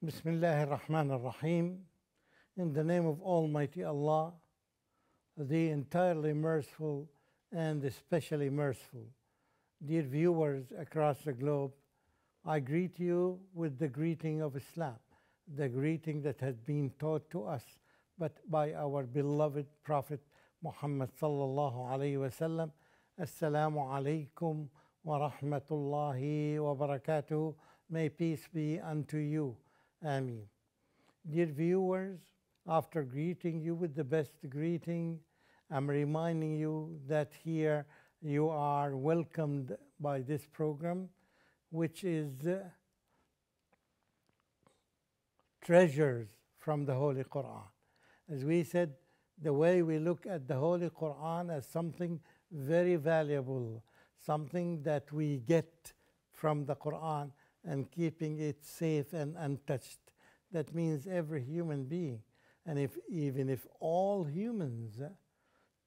Bismillah ar-Rahman ar-Rahim. In the name of Almighty Allah, the entirely merciful and especially merciful. Dear viewers across the globe, I greet you with the greeting of Islam, the greeting that has been taught to us but by our beloved Prophet Muhammad sallallahu alayhi wa sallam. Assalamu alaikum wa rahmatullahi wa barakatuh. May peace be unto you. Ameen. Dear viewers, after greeting you with the best greeting, I'm reminding you that here you are welcomed by this program, which is treasures from the Holy Quran. As we said, the way we look at the Holy Quran as something very valuable, something that we get from the Quran and keeping it safe and untouched. That means every human being. And even if all humans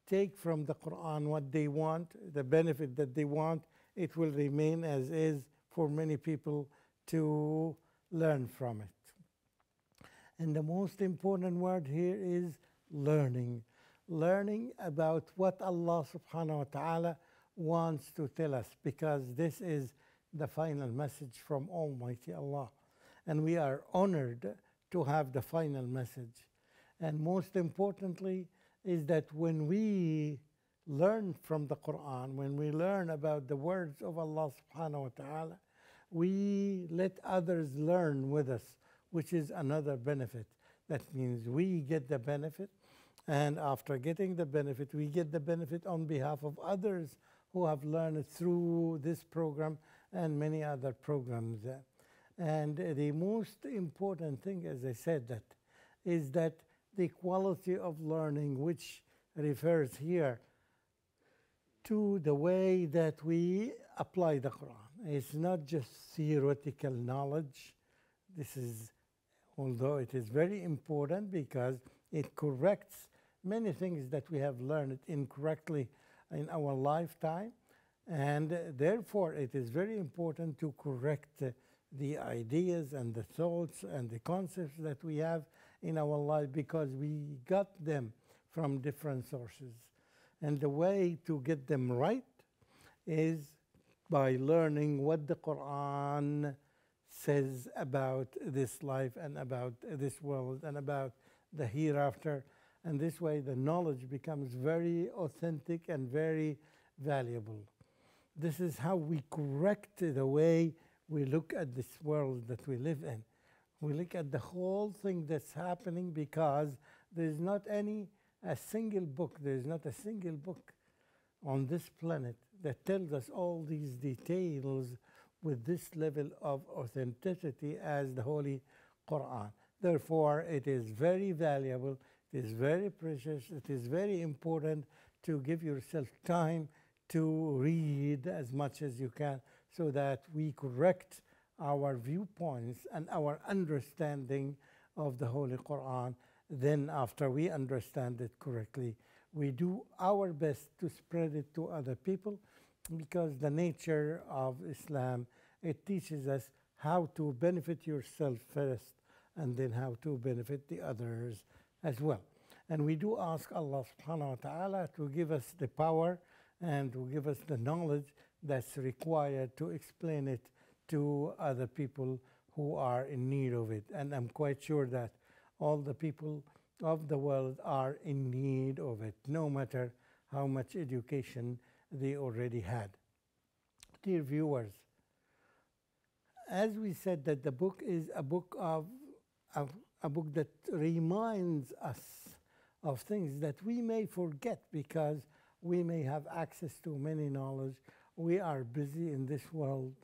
take from the Quran what they want, the benefit that they want, it will remain as is for many people to learn from it. And the most important word here is learning. Learning about what Allah subhanahu wa ta'ala wants to tell us, because this is the final message from Almighty Allah. And we are honored to have the final message. And most importantly is that when we learn from the Quran, when we learn about the words of Allah subhanahu wa ta'ala, we let others learn with us, which is another benefit. That means we get the benefit, and after getting the benefit, we get the benefit on behalf of others who have learned through this program and many other programs. And the most important thing, as I said, that is that the quality of learning, which refers here to the way that we apply the Quran. It's not just theoretical knowledge. This is, although it is very important because it corrects many things that we have learned incorrectly in our lifetime, and therefore it is very important to correct the ideas and the thoughts and the concepts that we have in our life, because we got them from different sources. And the way to get them right is by learning what the Quran says about this life and about this world and about the hereafter. And this way the knowledge becomes very authentic and very valuable. This is how we correct the way we look at this world that we live in. We look at the whole thing that's happening, because there's not a single book on this planet that tells us all these details with this level of authenticity as the Holy Quran. Therefore, it is very valuable, it is very precious, it is very important to give yourself time to read as much as you can, so that we correct our viewpoints and our understanding of the Holy Quran. Then after we understand it correctly, we do our best to spread it to other people, because the nature of Islam, it teaches us how to benefit yourself first and then how to benefit the others as well. And we do ask Allah subhanahu wa ta'ala to give us the power and to give us the knowledge that's required to explain it to other people who are in need of it. And I'm quite sure that all the people of the world are in need of it, no matter how much education they already had. Dear viewers, as we said, that the book is a book that reminds us of things that we may forget, because we may have access to many knowledge. We are busy in this world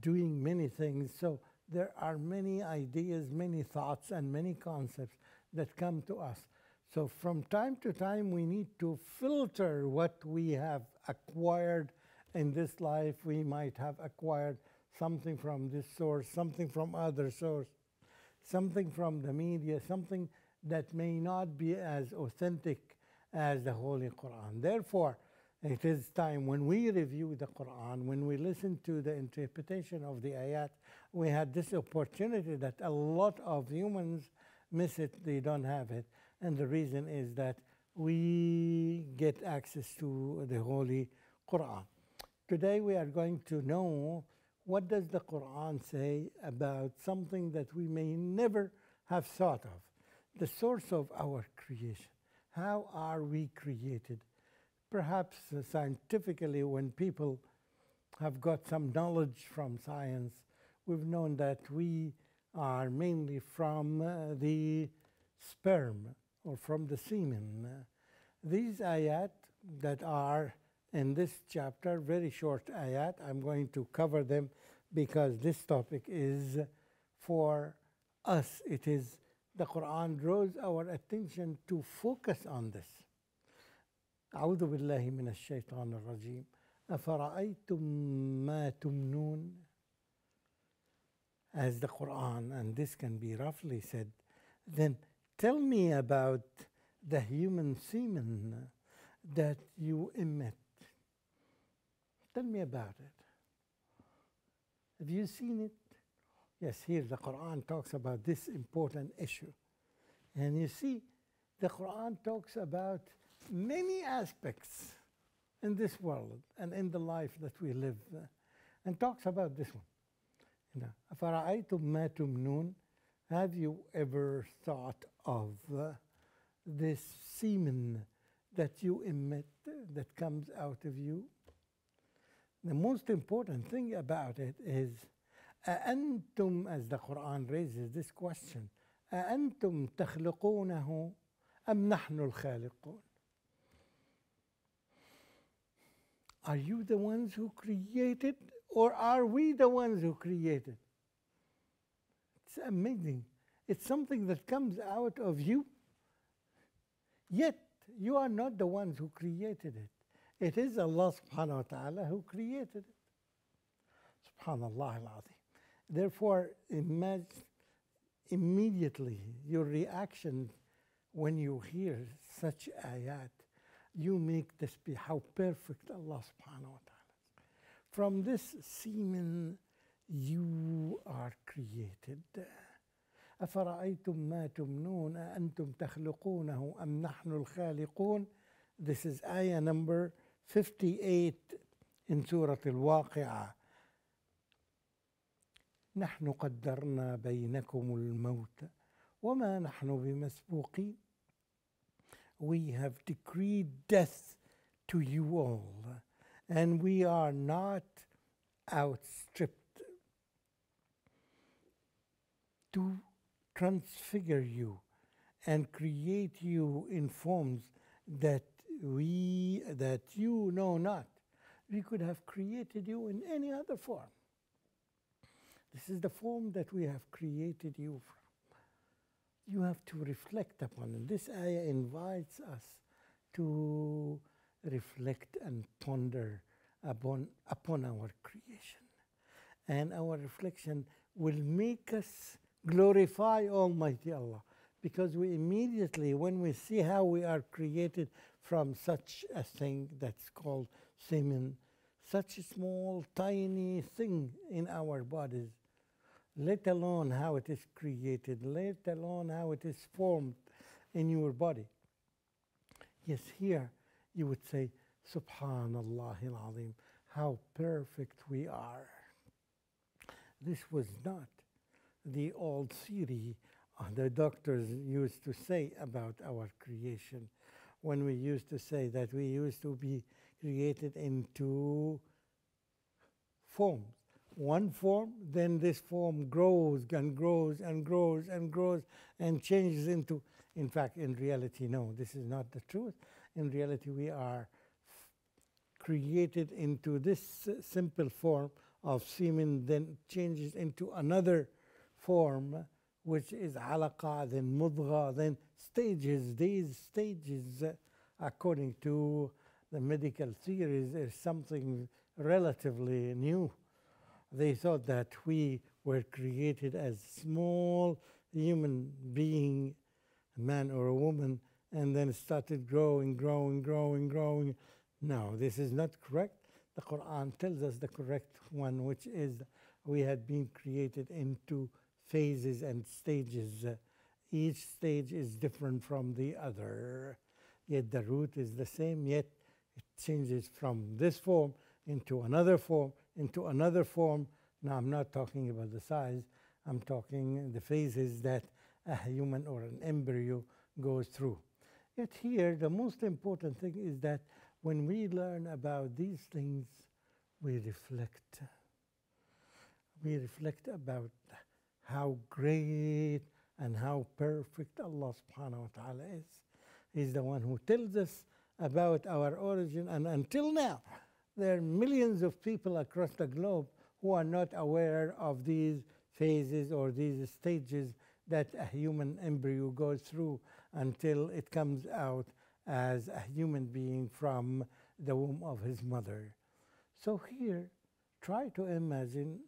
doing many things. So there are many ideas, many thoughts, and many concepts that come to us. So from time to time, we need to filter what we have acquired in this life. We might have acquired something from this source, something from other source, something from the media, something that may not be as authentic as the Holy Quran. Therefore, It is time when we review the Quran, when we listen to the interpretation of the ayat, we had this opportunity that a lot of humans miss it, they don't have it. And the reason is that we get access to the Holy Quran. Today we are going to know what does the Quran say about something that we may never have thought of, the source of our creation. How are we created? Perhaps scientifically, when people have got some knowledge from science, we've known that we are mainly from the sperm or from the semen. These ayat that are in this chapter, very short ayat, I'm going to cover them because this topic is for us. It is the Quran draws our attention to focus on this. أعوذ بالله من الشيطان الرجيم أفرأيتم ما تمنون. As the Quran, and this can be roughly said, then tell me about the human semen that you emit. Tell me about it. Have you seen it? Yes, here the Quran talks about this important issue. And you see, the Quran talks about many aspects in this world and in the life that we live, and talks about this one. أَفَرَأَيْتُمْ مَا تُمْنُونَ. Have you ever thought of this semen that you emit, that comes out of you? The most important thing about it is أَأَنْتُمْ, as the Quran raises this question, أَأَنْتُمْ تَخْلُقُونَهُ أَمْ نَحْنُ الْخَالِقُونَ. Are you the ones who created, or are we the ones who created? It's amazing. It's something that comes out of you, yet you are not the ones who created it. It is Allah subhanahu wa ta'ala who created it. Subhanallah al-Azim. Therefore, imagine immediately your reaction when you hear such ayat. You make this be how perfect Allah subhanahu wa ta'ala is. From this semen you are created. أَفَرَأَيْتُمْ مَا تُمْنُونَ أَأَنْتُمْ تَخْلُقُونَهُ أَمْ نَحْنُ الْخَالِقُونَ. This is ayah number 58 in Surah Al-Waqi'ah. نحن قدرنا بينكم الموت وما نحن بمسبوقين. We have decreed death to you all, and we are not outstripped to transfigure you and create you in forms that you know not. We could have created you in any other form. This is the form that we have created you from. You have to reflect upon it. This ayah invites us to reflect and ponder upon our creation. And our reflection will make us glorify Almighty Allah, because we immediately, when we see how we are created from such a thing that's called semen, such a small, tiny thing in our bodies, let alone how it is created, let alone how it is formed in your body. Yes, here you would say, Subhanallah al-Azim, how perfect we are. This was not the old theory the doctors used to say about our creation, when we used to say that we used to be created into forms. One form, then this form grows and grows and grows and grows and changes into, in fact, in reality, no, this is not the truth. In reality, we are created into this simple form of semen, then changes into another form, which is alaqa, then mudgha, then stages. These stages, according to the medical theories, is something relatively new. They thought that we were created as small human being, a man or a woman, and then started growing, growing, growing, growing, No, this is not correct. The Quran tells us the correct one, which is we had been created into phases and stages. Each stage is different from the other, yet the root is the same, yet it changes from this form into another form, into another form. Now, I'm not talking about the size, I'm talking the phases that a human or an embryo goes through. Yet here, the most important thing is that when we learn about these things, we reflect. We reflect about how great and how perfect Allah subhanahu wa ta'ala is. He's the one who tells us about our origin, and until now, there are millions of people across the globe who are not aware of these phases or these stages that a human embryo goes through until it comes out as a human being from the womb of his mother. So here, try to imagine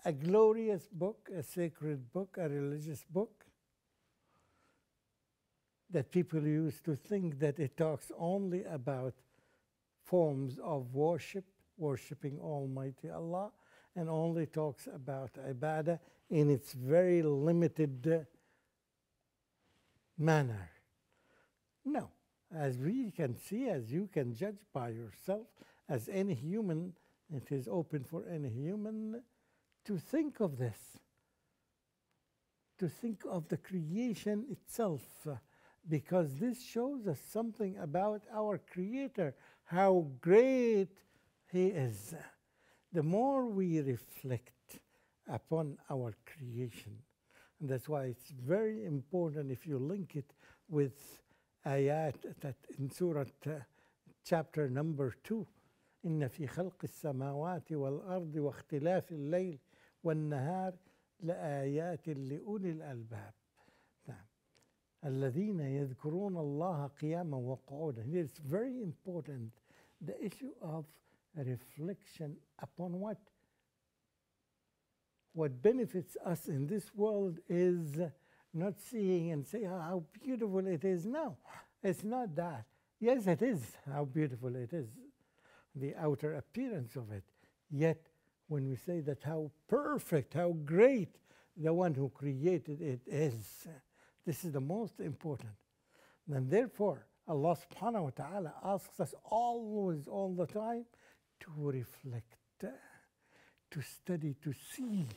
a glorious book, a sacred book, a religious book that people used to think that it talks only about forms of worship, worshiping Almighty Allah, and only talks about ibadah in its very limited manner. No, as we can see, as you can judge by yourself, as any human, it is open for any human to think of this, to think of the creation itself, because this shows us something about our Creator, how great He is. The more we reflect upon our creation, and that's why it's very important if you link it with ayat that in Surah chapter number 2, إن في خلق السماوات والأرض واختلاف الليل والنهار لآيات لأولي الألباب. نعم. الذين يذكرون الله قياما وقعودا. It's very important, the issue of reflection upon what benefits us in this world is not seeing and say how beautiful it is. No, it's not that. Yes, it is how beautiful it is, the outer appearance of it. Yet, when we say that how perfect, how great the one who created it is, this is the most important. And therefore, Allah subhanahu wa ta'ala asks us always, all the time, to reflect, to study, to see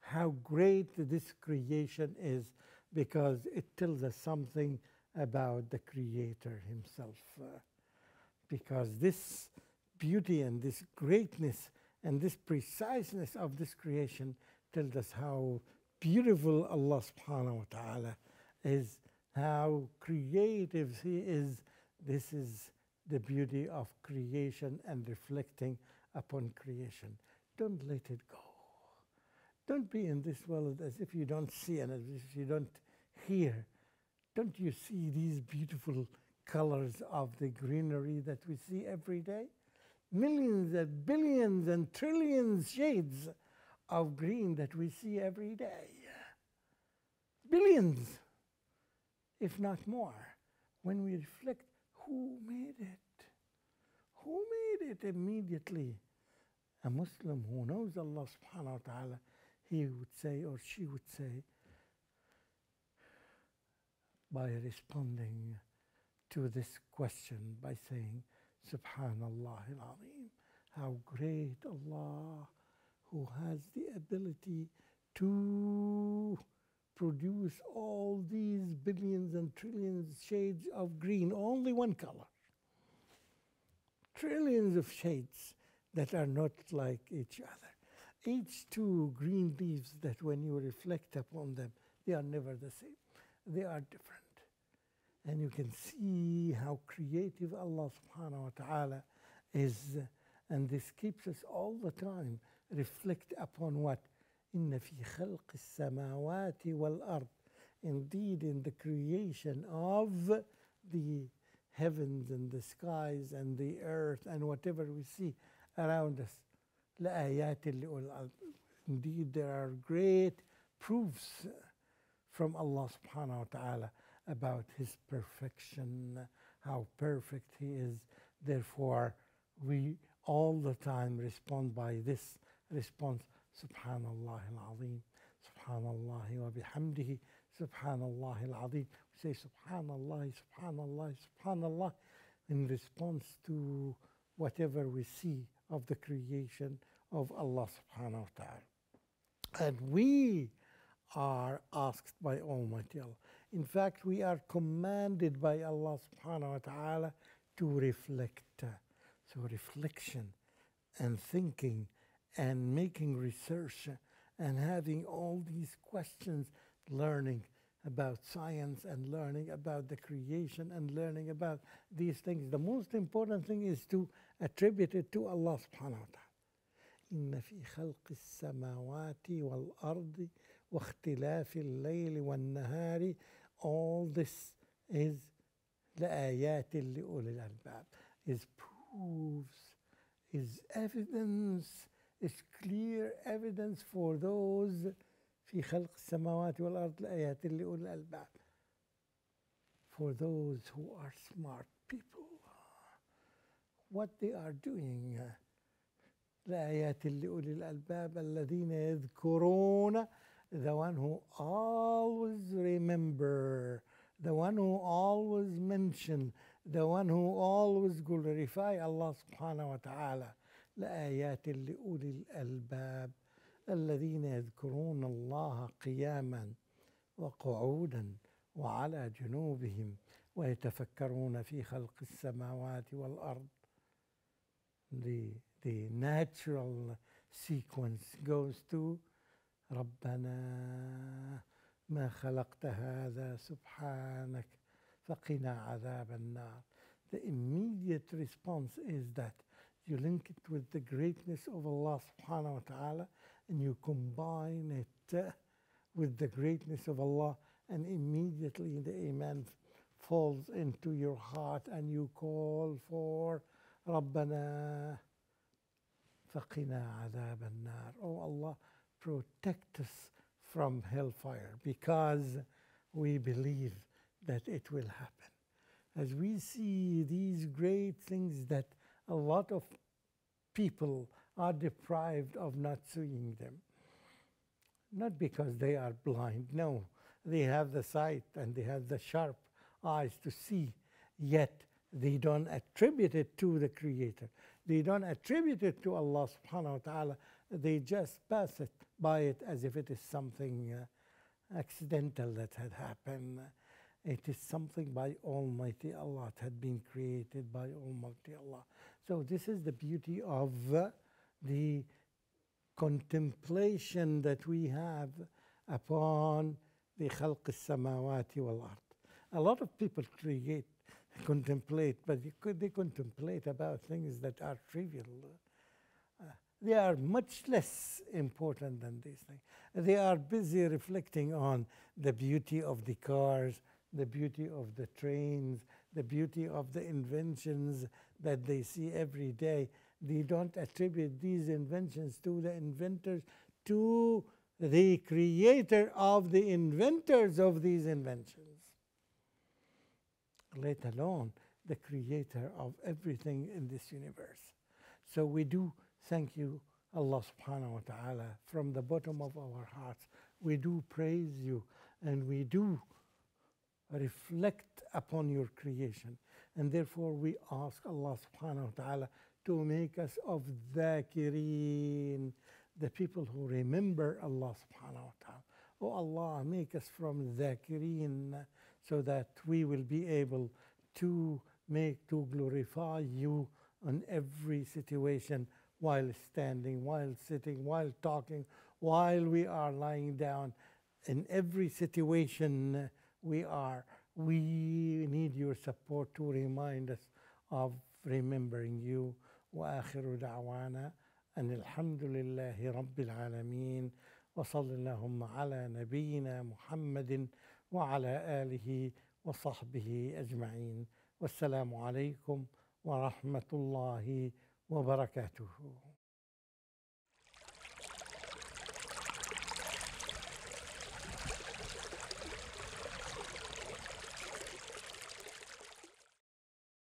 how great this creation is, because it tells us something about the Creator Himself. Because this beauty and this greatness and this preciseness of this creation tells us how beautiful Allah subhanahu wa ta'ala is, how creative He is. This is the beauty of creation and reflecting upon creation. Don't let it go. Don't be in this world as if you don't see and as if you don't hear. Don't you see these beautiful colors of the greenery that we see every day? Millions and billions and trillions shades of green that we see every day. Billions, if not more. When we reflect, who made it? Who made it immediately? A Muslim who knows Allah subhanahu wa ta'ala, he would say, or she would say, by responding to this question by saying, Subhanallah al-Azim, how great Allah, who has the ability to produce all these billions and trillions shades of green, only one color. Trillions of shades that are not like each other. Each two green leaves that when you reflect upon them, they are never the same. They are different. And you can see how creative Allah subhanahu wa ta'ala is. And this keeps us all the time reflect upon what? إِنَّ فِي خَلْقِ السَّمَاوَاتِ وَالْأَرْضِ. Indeed, in the creation of the heavens and the skies and the earth and whatever we see around us, لَآيَاتٍ لِأُولِي الْأَلْبَابِ. Indeed, there are great proofs from Allah subhanahu wa ta'ala about His perfection, how perfect He is, Therefore, we all the time respond by this response: Subhanallah al-Azim, Subhanallah wa bihamdihi, Subhanallah al-Azim. We say Subhanallah, Subhanallah, Subhanallah in response to whatever we see of the creation of Allah subhanahu wa ta'ala. And we are asked by Almighty Allah. In fact, we are commanded by Allah subhanahu wa ta'ala to reflect. So reflection and thinking and making research and having all these questions, learning about science and learning about the creation and learning about these things. The most important thing is to attribute it to Allah subhanahu wa ta'ala. إن في خلق السماوات والأرض واختلاف الليل والنهار. All this is لآيات لأولي الألباب, is proofs, is evidence, is clear evidence for those في خلق السماوات والأرض لآيات لأولي الألباب, for those who are smart people. What they are doing. لآيات لأولي الألباب الذين يذكرون, the one who always remember, the one who always mention, the one who always glorify Allah subhanahu wa ta'ala. لآيات لأولي الألباب الذين يذكرون الله قياما وقعودا وعلى جنوبهم ويتفكرون في خلق السماوات والأرض. The natural sequence goes to ربنا ما خلقت هذا سبحانك فقنا عذاب النار. The immediate response is that you link it with the greatness of Allah subhanahu wa ta'ala and you combine it with the greatness of Allah, and immediately the iman falls into your heart and you call for ربنا فقنا عذاب النار. Oh Allah, protect us from hellfire, because we believe that it will happen. As we see these great things that a lot of people are deprived of not seeing them, not because they are blind, no, they have the sight and they have the sharp eyes to see, yet they don't attribute it to the Creator. They don't attribute it to Allah subhanahu wa ta'ala. They just pass it by it as if it is something accidental that had happened. It is something by Almighty Allah. It had been created by Almighty Allah. So this is the beauty of the contemplation that we have upon the خلق السماوات والأرض. A lot of people contemplate, but they contemplate about things that are trivial. They are much less important than these things. They are busy reflecting on the beauty of the cars, the beauty of the trains, the beauty of the inventions that they see every day. They don't attribute these inventions to the inventors, to the creator of the inventors of these inventions, let alone the creator of everything in this universe. So we do thank you, Allah subhanahu wa ta'ala, from the bottom of our hearts. We do praise you and we do reflect upon your creation. And therefore we ask Allah subhanahu wa ta'ala to make us of dhakireen, the people who remember Allah subhanahu wa ta'ala. Oh Allah, make us from dhakireen, so that we will be able to glorify you on every situation, while standing, while sitting, while talking, while we are lying down. In every situation we need your support to remind us of remembering you. وآخر دعوانا أن الحمد لله رب العالمين وصل اللهم على نبينا محمد وعلى آله وصحبه أجمعين. والسلام عليكم ورحمة الله وبركاته.